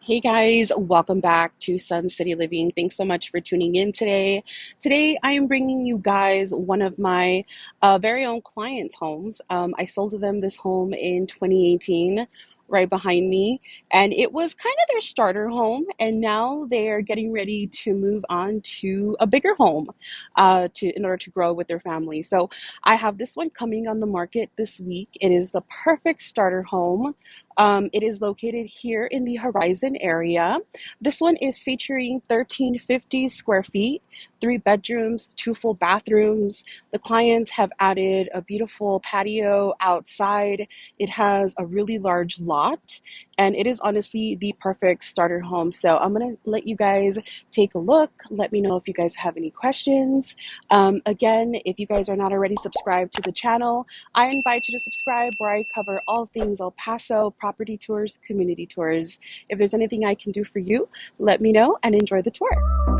Hey guys, welcome back to Sun City Living. Thanks so much for tuning in today. Today, I am bringing you guys one of my very own clients' homes. I sold to them this home in 2018, right behind me, and it was kind of their starter home. And now they are getting ready to move on to a bigger home, in order to grow with their family. So I have this one coming on the market this week. It is the perfect starter home. It is located here in the Horizon area. This one is featuring 1350 square feet, 3 bedrooms, 2 full bathrooms. The clients have added a beautiful patio outside. It has a really large lot, and it is honestly the perfect starter home. So I'm going to let you guys take a look. Let me know if you guys have any questions. Again, if you guys are not already subscribed to the channel, I invite you to subscribe where I cover all things El Paso, property tours, community tours. If there's anything I can do for you, let me know and enjoy the tour.